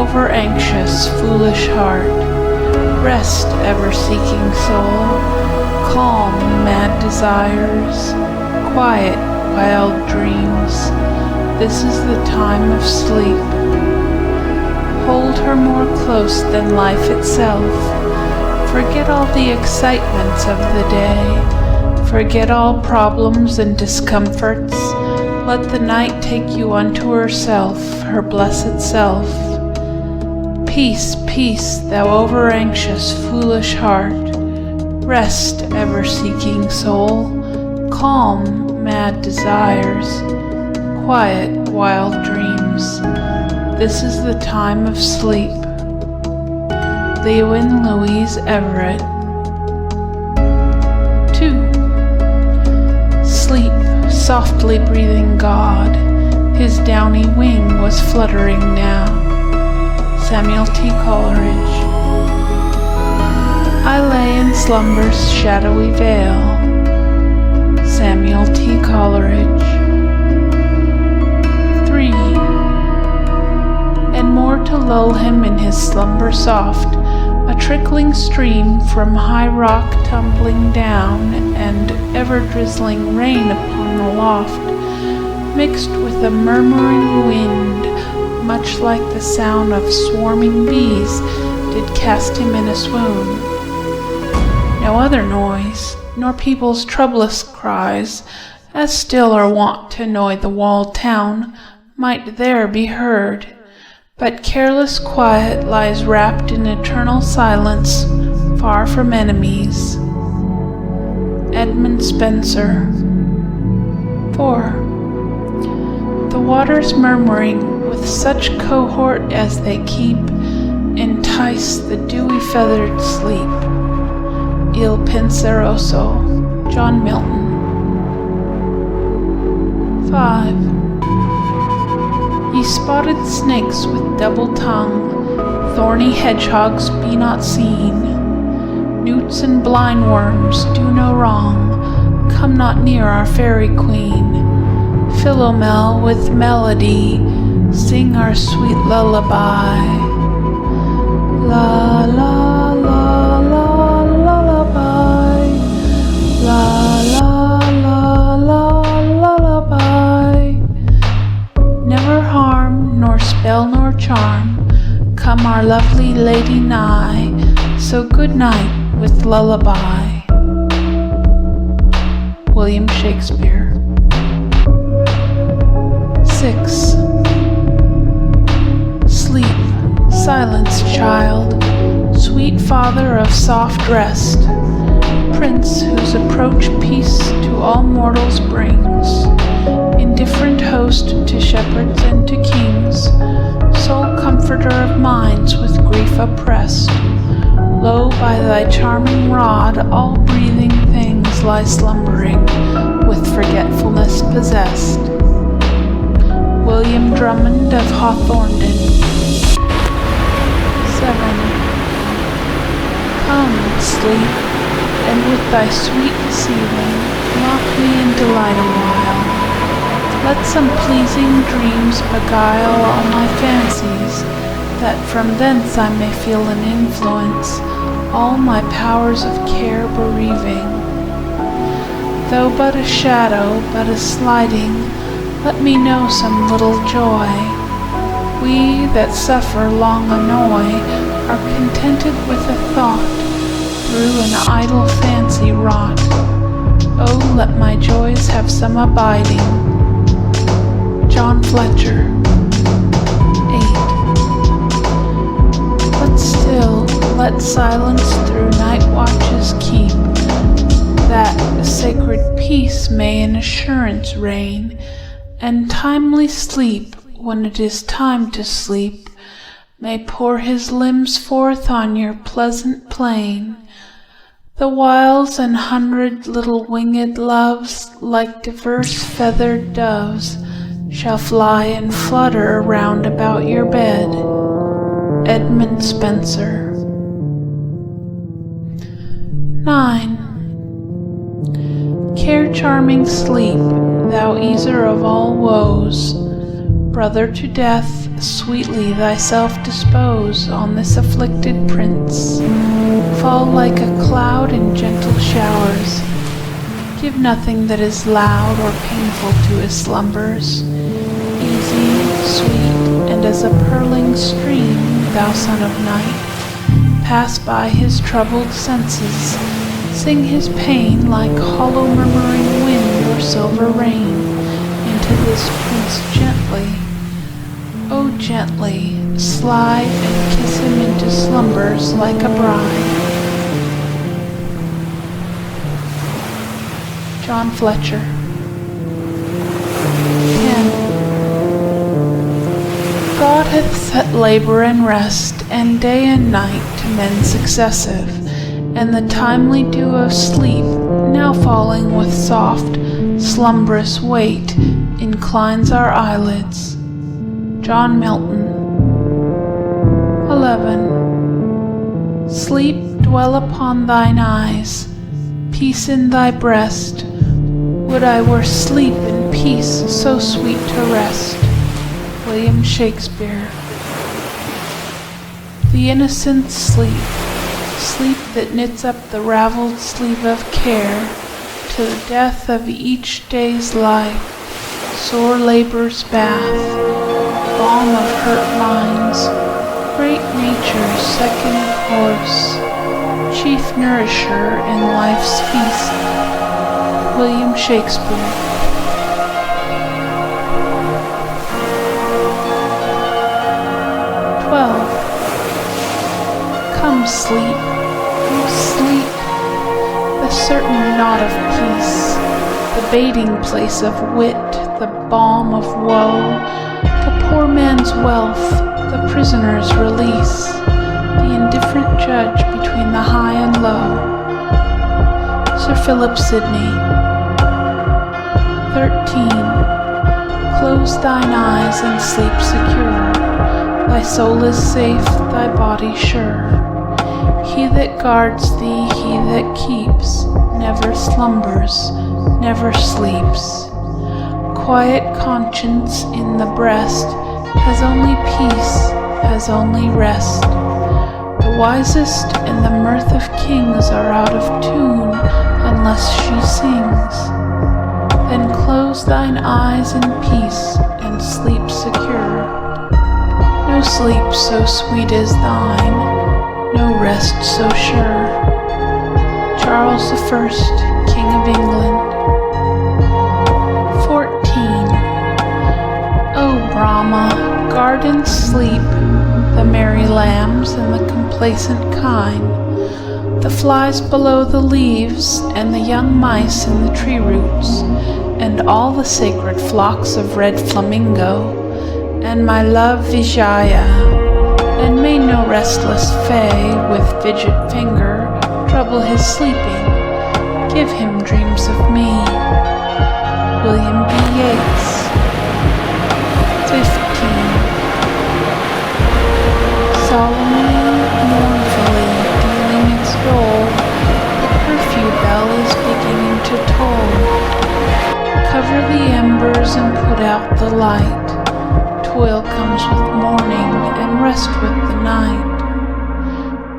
over-anxious, foolish heart. Rest, ever-seeking soul. Calm, mad desires. Quiet, wild dreams. This is the time of sleep. Hold her more close than life itself. Forget all the excitements of the day. Forget all problems and discomforts. Let the night take you unto herself, her blessed self. Peace, peace, thou over-anxious, foolish heart. Rest, ever-seeking soul. Calm, mad desires. Quiet, wild dreams. This is the time of sleep. Lewin Louise Everett. 2. Sleep, softly breathing God. His downy wing was fluttering now. Samuel T. Coleridge. I lay in slumber's shadowy veil. Samuel T. Coleridge. 3. And more to lull him in his slumber soft, a trickling stream from high rock tumbling down, and ever-drizzling rain upon the loft, mixed with a murmuring wind, much like the sound of swarming bees, did cast him in a swoon. No other noise, nor people's troublous cries, as still are wont to annoy the walled town, might there be heard, but careless quiet lies wrapped in eternal silence, far from enemies. Edmund Spenser. 4. The waters murmuring with such cohort as they keep, entice the dewy-feathered sleep. Il Penseroso, John Milton. 5. Ye spotted snakes with double tongue, thorny hedgehogs, be not seen. Newts and blind worms, do no wrong, come not near our fairy queen. Philomel with melody, sing our sweet lullaby. La la la la lullaby. La la la la lullaby. Never harm, nor spell, nor charm, come our lovely lady nigh, so good night with lullaby. William Shakespeare. 6. Sleep, silence, child, sweet father of soft rest, prince whose approach peace to all mortals brings, indifferent host to shepherds and to kings, sole comforter of minds with grief oppressed. Lo, by thy charming rod all breathing things lie slumbering, with forgetfulness possessed. William Drummond of Hawthornden. 7. Come, sleep, and with thy sweet deceiving lock me in delight awhile. Let some pleasing dreams beguile all my fancies, that from thence I may feel an influence, all my powers of care bereaving. Though but a shadow, but a sliding, let me know some little joy. We that suffer long annoy are contented with a thought, through an idle fancy wrought. Oh, let my joys have some abiding. John Fletcher. 8. But still, let silence through night watches keep, that sacred peace may in assurance reign, and timely sleep, when it is time to sleep, may pour his limbs forth on your pleasant plain. The whiles an hundred little winged loves, like diverse feathered doves, shall fly and flutter round about your bed. Edmund Spenser. 9. Care-charming sleep, thou easer of all woes, Brother to death, sweetly thyself dispose on this afflicted prince. Fall like a cloud in gentle showers. Give nothing that is loud or painful to his slumbers. Easy, sweet, and as a purling stream, thou son of night, pass by his troubled senses. Sing his pain like hollow murmuring wind or silver rain into this prince gently. Oh, gently slide and kiss him into slumbers like a bride. John Fletcher. 10. God hath set labor and rest, and day and night to men successive, and the timely dew of sleep, now falling with soft, slumbrous weight, inclines our eyelids. John Milton. 11. Sleep dwell upon thine eyes, peace in thy breast. Would I were sleep and peace, so sweet to rest. William Shakespeare. The innocent sleep, sleep that knits up the raveled sleeve of care, to the death of each day's life, sore labor's bath, balm of hurt minds, great nature's second course, chief nourisher in life's feast. William Shakespeare. 12. Come sleep, oh sleep, the certain knot of peace, the baiting place of wit, the balm of woe, the poor man's wealth, the prisoner's release, the indifferent judge between the high and low. Sir Philip Sidney. 13. Close thine eyes and sleep secure. Thy soul is safe, thy body sure. He that guards thee, he that keeps, never slumbers, never sleeps. Quiet conscience in the breast has only peace, has only rest. The wisest and the mirth of kings are out of tune unless she sings. Then close thine eyes in peace and sleep secure. No sleep so sweet as thine, no rest so sure. Charles I, King of England. 14. O Brahma, guard in sleep the merry lambs and the complacent kine, the flies below the leaves, and the young mice in the tree roots, and all the sacred flocks of red flamingo, and my love Vijaya, and may no restless fay with fidget finger trouble his sleeping. Give him dreams of me. William B. Yeats. 15. Solemnly, mournfully dealing its dole, the curfew bell is beginning to toll. Cover the embers and put out the light. Toil comes with morning and rest with the night.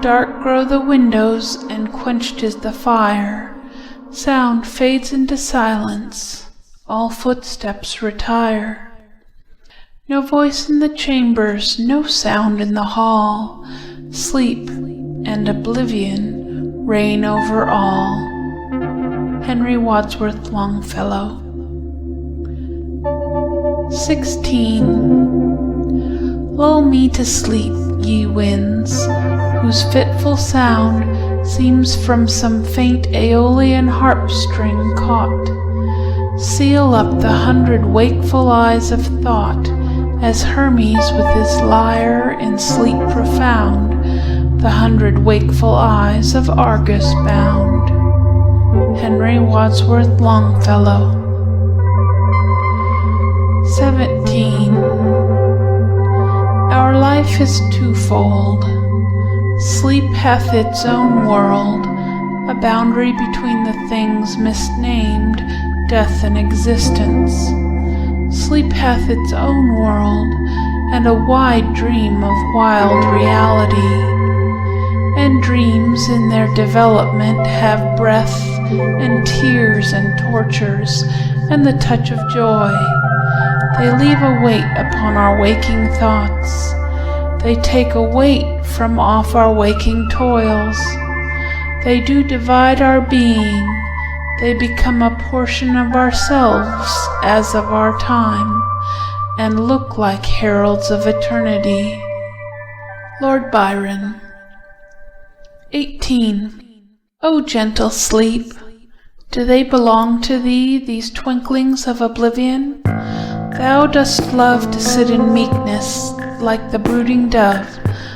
Dark grow the windows and quenched is the fire. Sound fades into silence, all footsteps retire. No voice in the chambers, no sound in the hall. Sleep and oblivion reign over all. Henry Wadsworth Longfellow. 16. Lull me to sleep, ye winds, whose fitful sound seems from some faint Aeolian harp string caught. Seal up the 100 wakeful eyes of thought, as Hermes with his lyre in sleep profound, the 100 wakeful eyes of Argus bound. Henry Wadsworth Longfellow. 17. Our life is twofold. Sleep hath its own world, a boundary between the things misnamed, death and existence. Sleep hath its own world, and a wide dream of wild reality. And dreams in their development have breath and tears and tortures and the touch of joy. They leave a weight upon our waking thoughts. They take a weight from off our waking toils. They do divide our being. They become a portion of ourselves as of our time, and look like heralds of eternity. Lord Byron. 18. O gentle sleep, do they belong to thee, these twinklings of oblivion? Thou dost love to sit in meekness, like the brooding dove,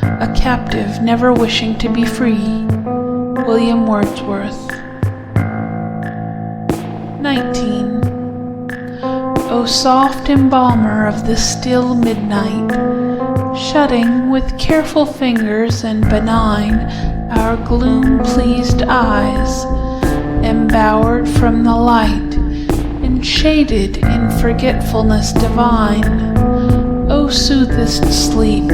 a captive never wishing to be free. William Wordsworth. 19. O soft embalmer of the still midnight, shutting with careful fingers and benign our gloom-pleased eyes, embowered from the light, enshaded in forgetfulness divine, O soothest sleep,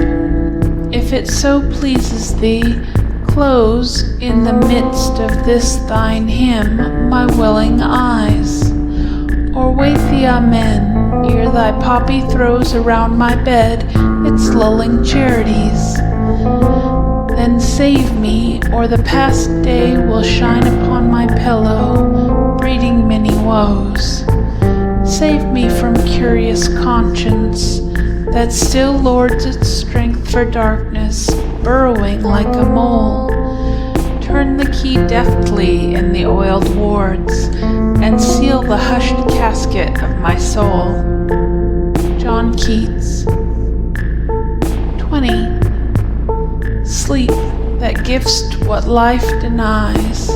if it so pleases thee, close in the midst of this thine hymn my willing eyes, or wait the amen ere thy poppy throws around my bed its lulling charities. Then save me, or the past day will shine upon my pillow, breeding many woes. Save me from curious conscience that still lords its strength for darkness, burrowing like a mole. Turn the key deftly in the oiled wards, and seal the hushed casket of my soul. John Keats. 20. Sleep that giv'st what life denies,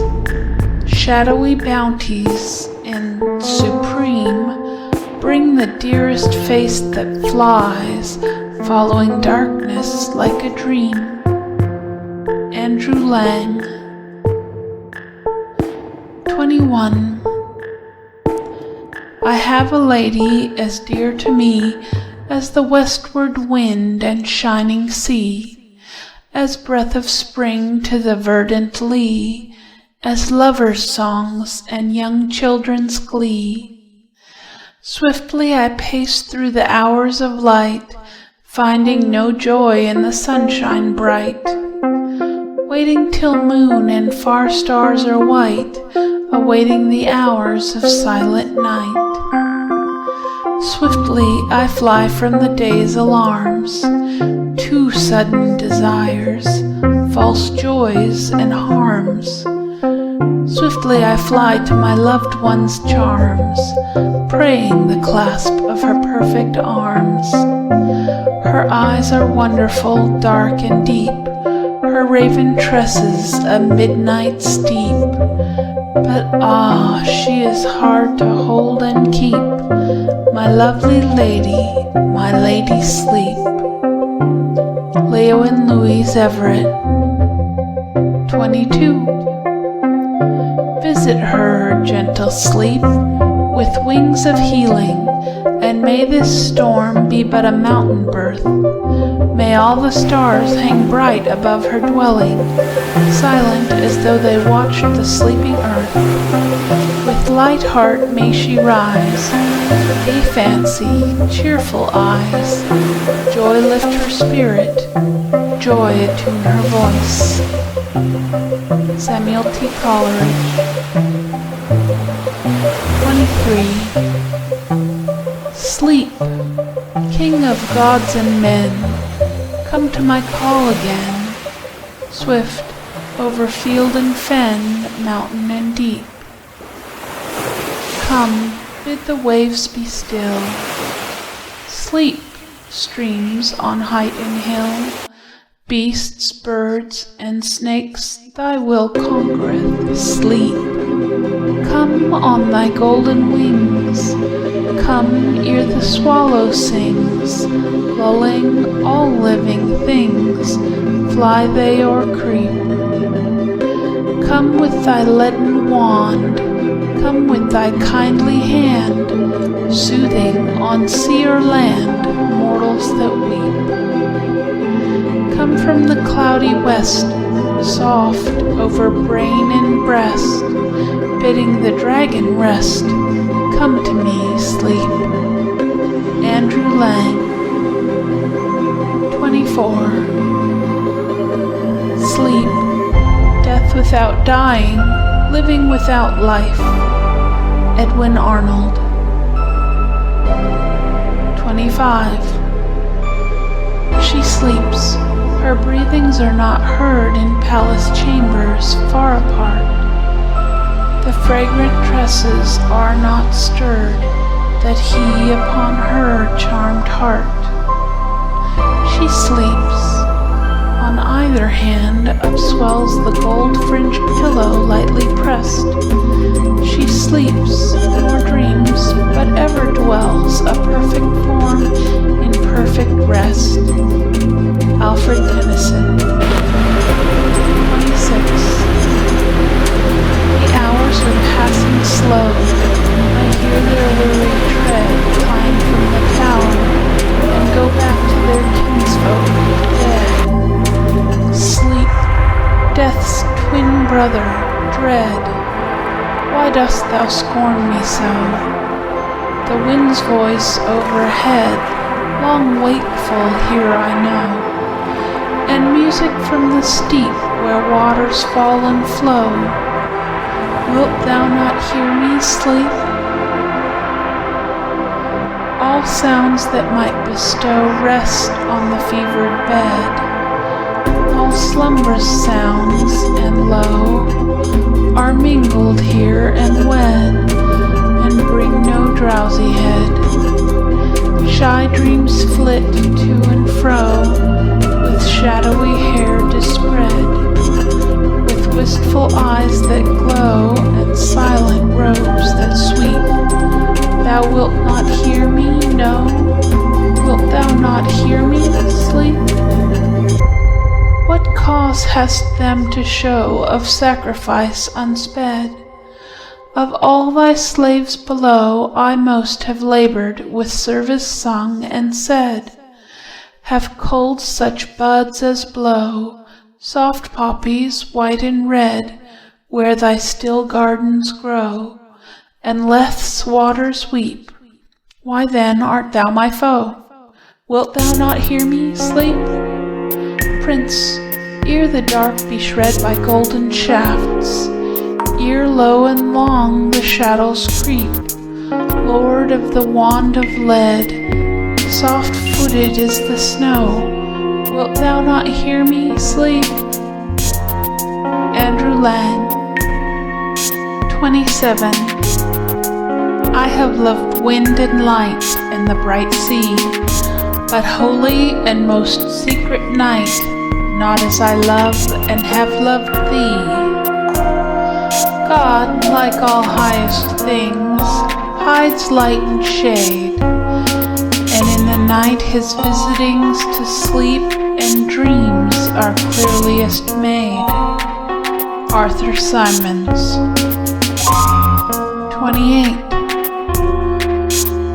shadowy bounties and supreme, bring the dearest face that flies, following darkness like a dream. Andrew Lang. 21. I have a lady as dear to me as the westward wind and shining sea, as breath of spring to the verdant lea, as lovers' songs and young children's glee. Swiftly I pace through the hours of light, finding no joy in the sunshine bright, waiting till moon and far stars are white, awaiting the hours of silent night. Swiftly I fly from the day's alarms, too sudden desires, false joys and harms. Swiftly I fly to my loved one's charms, praying the clasp of her perfect arms. Her eyes are wonderful, dark and deep, her raven tresses a midnight steep. But ah, she is hard to hold and keep, my lovely lady, my lady sleep. Leo and Louise Everett. 22. Visit her, gentle sleep, with wings of healing, and may this storm be but a mountain birth. May all the stars hang bright above her dwelling, silent as though they watched the sleeping earth. With light heart may she rise, gay fancy, cheerful eyes, joy lift her spirit, joy attune her voice. Samuel T. Coleridge. 23. Sleep, King of gods and men, come to my call again, swift over field and fen, mountain and deep. Come, bid the waves be still. Sleep, streams on height and hill, beasts, birds, and snakes thy will conquereth. Sleep. Come on thy golden wings, come ere the swallow sings, lulling all living things, fly they or creep. Come with thy leaden wand, Come with thy kindly hand, soothing on sea or land mortals that weep. Come from the cloudy west, soft over brain and breast, bidding the dragon rest. Come to me, sleep. Andrew Lang. 24. Sleep, death without dying, living without life. Edwin Arnold. 25. She sleeps. Her breathings are not heard in palace chambers far apart. The fragrant tresses are not stirred that he upon her charmed heart. She sleeps. On either hand upswells the gold-fringed pillow lightly pressed. She sleeps, nor dreams, but ever dwells a perfect form in perfect rest. Alfred Tennyson. 26. The hours are passing slow. I hear their weary tread climb from the tower and go back to their kinsfolk dead. Sleep, death's twin brother, dread, why dost thou scorn me so? The wind's voice overhead, long wakeful hear I know, and music from the steep where waters fall and flow. Wilt thou not hear me sleep? All sounds that might bestow rest on the fevered bed, all slumbrous sounds and low, are mingled here and wed, and bring no drowsy head. Shy dreams flit to and fro, with shadowy hair dispread, with wistful eyes that glow, and silent robes that sweep. Thou wilt not hear me, no? Wilt thou not hear me, sleep? What cause hast them to show of sacrifice unsped? Of all thy slaves below, I most have labored, with service sung and said, have culled such buds as blow, soft poppies, white and red, where thy still gardens grow, and Leth's waters weep. Why then art thou my foe? Wilt thou not hear me, sleep? Prince, ere the dark be shred by golden shafts, ere low and long the shadows creep, Lord of the wand of lead, soft-footed is the snow, wilt thou not hear me, sleep? Andrew Lang. 27. I have loved wind and light and the bright sea, but holy and most secret night, not as I love and have loved thee. God, like all highest things, hides light and shade, and in the night his visitings to sleep and dreams are clearliest made. Arthur Symons. 28.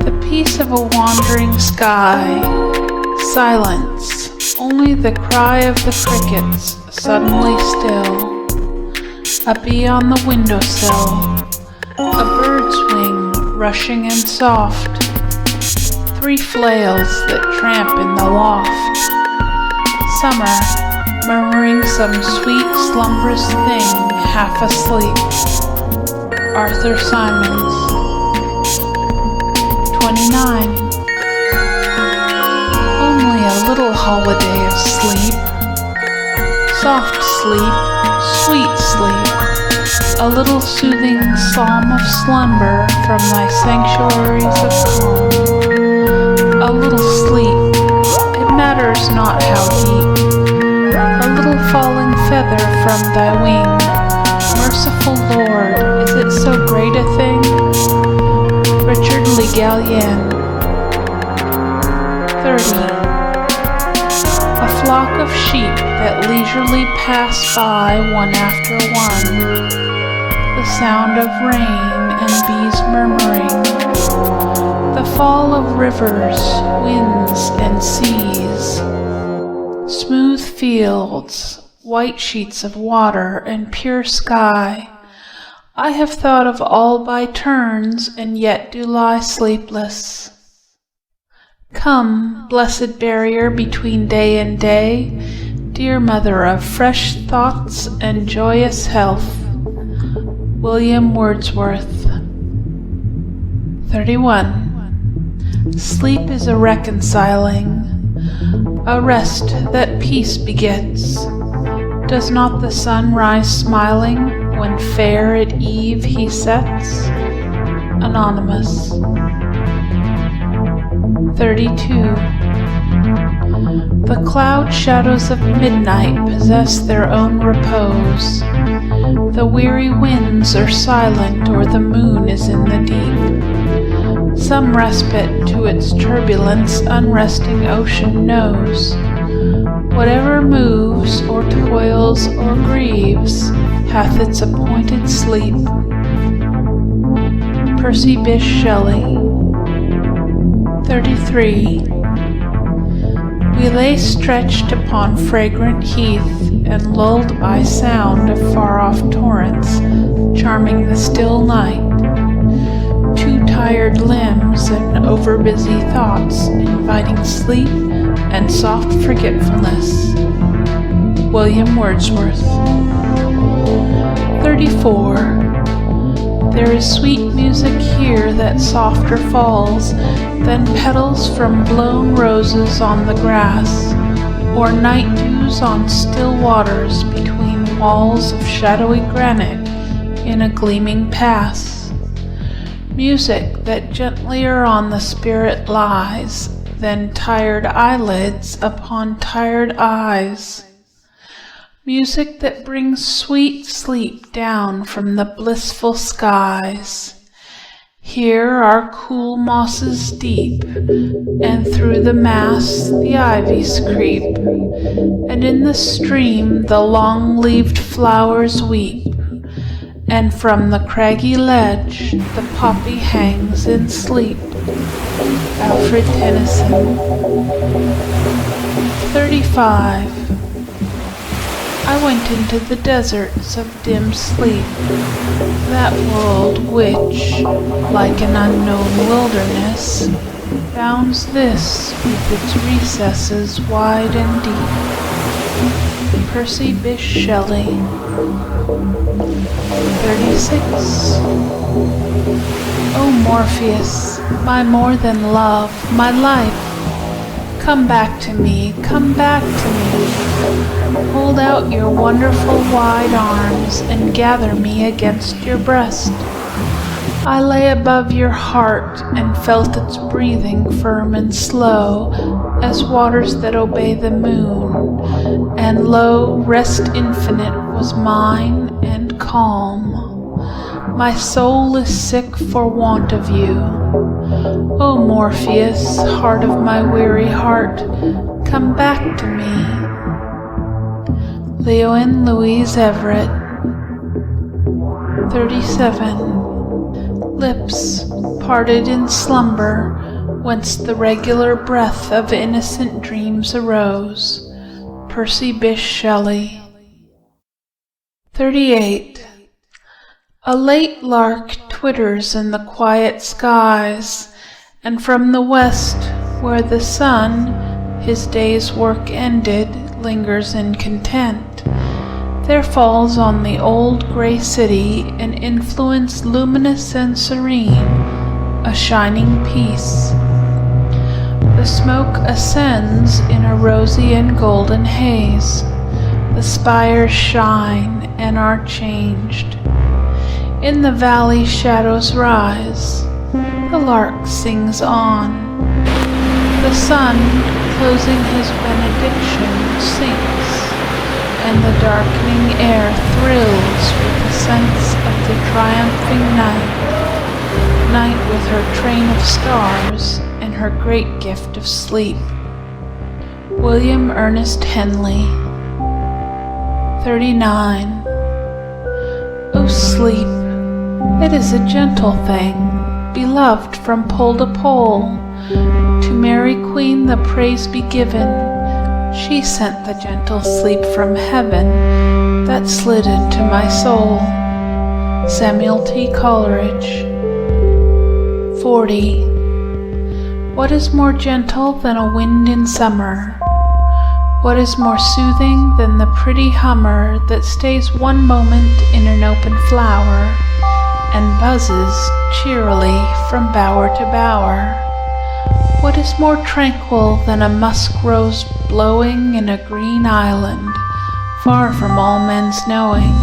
The peace of a wandering sky, silence, only the cry of the crickets, suddenly still. A bee on the windowsill, a bird's wing rushing and soft, 3 flails that tramp in the loft. Summer, murmuring some sweet slumbrous thing, half asleep. Arthur Symons. 29. Only a little holiday of sleep, soft sleep, sweet sleep, a little soothing psalm of slumber from thy sanctuaries of calm. A little sleep, it matters not how deep, a little falling feather from thy wing. Merciful Lord, is it so great a thing? Richard Le Gallienne. 30. A flock of sheep that leisurely pass by one after one, the sound of rain and bees murmuring, the fall of rivers, winds and seas, smooth fields, white sheets of water and pure sky. I have thought of all by turns, and yet do lie sleepless. Come, blessed barrier between day and day, dear mother of fresh thoughts and joyous health. William Wordsworth. 31. Sleep is a reconciling, a rest that peace begets. Does not the sun rise smiling when fair at eve he sets? Anonymous. 32. The cloud shadows of midnight possess their own repose. The weary winds are silent, or the moon is in the deep. Some respite to its turbulence unresting ocean knows. Whatever moves, or toils, or grieves, hath its appointed sleep. Percy Bysshe Shelley. 33. We lay stretched upon fragrant heath, and lulled by sound of far-off torrents, charming the still night. Two tired limbs and over-busy thoughts, inviting sleep and soft forgetfulness. William Wordsworth. 34. There is sweet music here that softer falls than petals from blown roses on the grass, or night dews on still waters between walls of shadowy granite in a gleaming pass. Music that gentlier on the spirit lies than tired eyelids upon tired eyes. Music that brings sweet sleep down from the blissful skies. Here are cool mosses deep, and through the mass the ivies creep, and in the stream the long-leaved flowers weep, and from the craggy ledge the poppy hangs in sleep. Alfred Tennyson. 35. I went into the deserts of dim sleep, that world which, like an unknown wilderness, bounds this with its recesses wide and deep. Percy Bysshe Shelley. 36. O Morpheus, my more than love, my life, come back to me, come back to me. Hold out your wonderful wide arms and gather me against your breast. I lay above your heart and felt its breathing firm and slow as waters that obey the moon, and lo, rest infinite was mine and calm. My soul is sick for want of you. O Morpheus, heart of my weary heart, come back to me. Leoline Louise Everett. 37. Lips parted in slumber, whence the regular breath of innocent dreams arose. Percy Bysshe Shelley. 38. A late lark twitters in the quiet skies, and from the west, where the sun, his day's work ended, lingers in content, there falls on the old gray city an influence luminous and serene, a shining peace. The smoke ascends in a rosy and golden haze. The spires shine and are changed. In the valley shadows rise. The lark sings on. The sun, closing his benediction, sinks, and the darkening air thrills with the sense of the triumphing night. Night with her train of stars and her great gift of sleep. William Ernest Henley. 39. O sleep, It is a gentle thing, beloved from pole to pole. To Mary Queen the praise be given. She sent the gentle sleep from heaven that slid into my soul. Samuel T. Coleridge. 40. What is more gentle than a wind in summer? What is more soothing than the pretty hummer that stays one moment in an open flower and buzzes cheerily from bower to bower? What is more tranquil than a musk rose blowing in a green island, far from all men's knowing?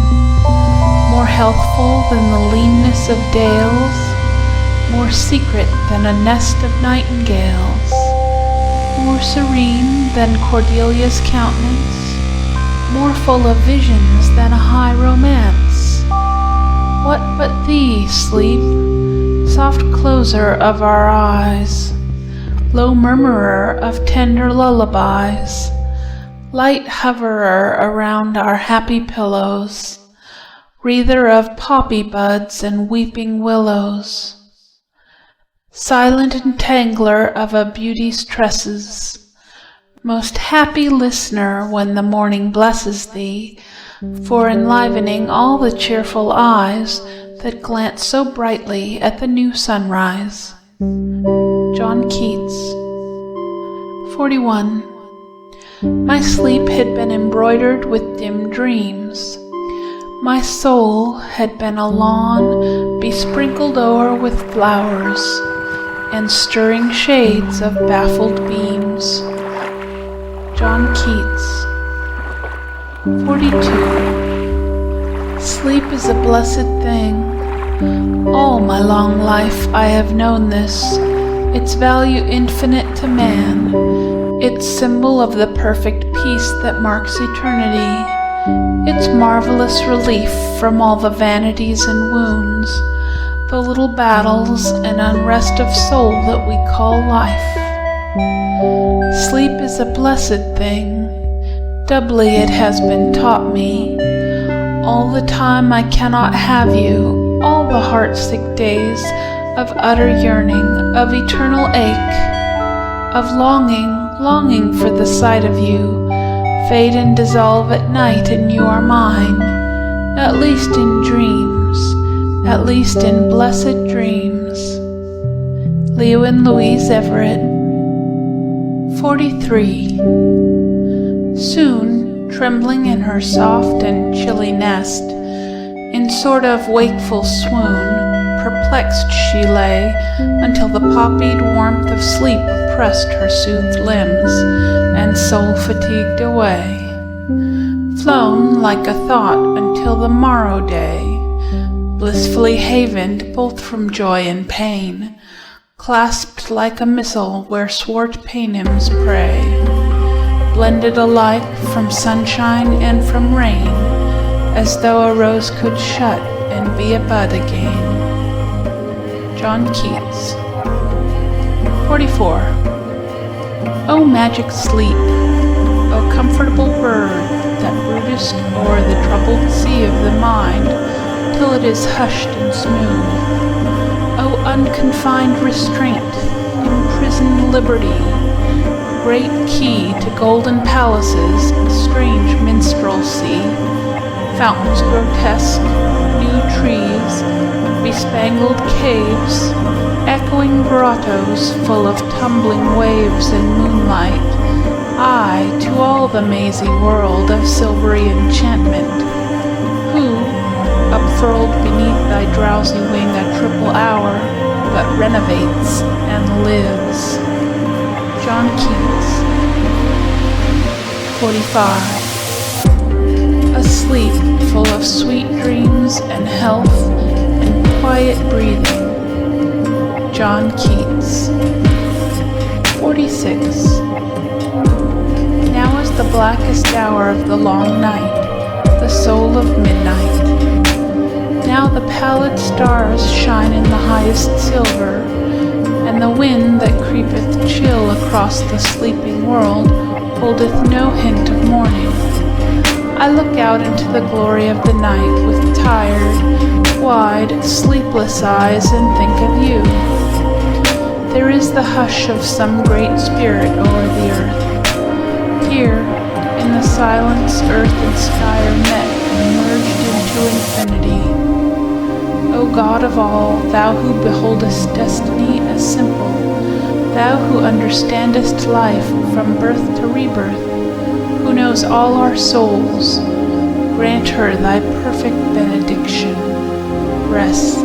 More healthful than the leanness of dales, more secret than a nest of nightingales, more serene than Cordelia's countenance, more full of visions than a high romance? What but thee, sleep, soft closer of our eyes, low murmurer of tender lullabies, light hoverer around our happy pillows, wreather of poppy buds and weeping willows, silent entangler of a beauty's tresses, most happy listener when the morning blesses thee, for enlivening all the cheerful eyes that glance so brightly at the new sunrise. John Keats. 41. My sleep had been embroidered with dim dreams. My soul had been a lawn besprinkled o'er with flowers and stirring shades of baffled beams. John Keats. 42. Sleep is a blessed thing. All my long life I have known this, its value infinite to man, its symbol of the perfect peace that marks eternity, its marvelous relief from all the vanities and wounds, the little battles and unrest of soul that we call life. Sleep is a blessed thing, doubly it has been taught me. All the time I cannot have you, all the heart-sick days of utter yearning, of eternal ache, of longing for the sight of you, fade and dissolve at night and you are mine, at least in dreams, at least in blessed dreams. Leo and Louise Everett. 43. Soon, trembling in her soft and chilly nest, in sort of wakeful swoon, perplexed she lay, until the poppied warmth of sleep oppressed her soothed limbs, and soul fatigued away. Flown like a thought until the morrow day, blissfully havened both from joy and pain, clasped like a missile where swart paynims pray, blended alike from sunshine and from rain, as though a rose could shut and be a bud again. John Keats. 44. O magic sleep, O comfortable bird that broodest o'er the troubled sea of the mind till it is hushed and smooth, O unconfined restraint, imprisoned liberty, great key to golden palaces, strange minstrelsy, fountains grotesque, new trees, bespangled caves, echoing grottos full of tumbling waves and moonlight, aye, to all the mazy world of silvery enchantment, who, upfurled beneath thy drowsy wing a triple hour, but renovates and lives. John Keats. 45. Asleep, full of sweet dreams and health and quiet breathing. John Keats. 46. Now is the blackest hour of the long night, the soul of midnight. Now the pallid stars shine in the highest silver, and the wind that creepeth chill across the sleeping world holdeth no hint of morning. I look out into the glory of the night with tired, wide, sleepless eyes and think of you. There is the hush of some great spirit o'er the earth. Here, in the silence, earth and sky are met and merged into infinity. O God of all, Thou who beholdest destiny as simple, Thou who understandest life from birth to rebirth, who knows all our souls, grant her Thy perfect benediction. Rest.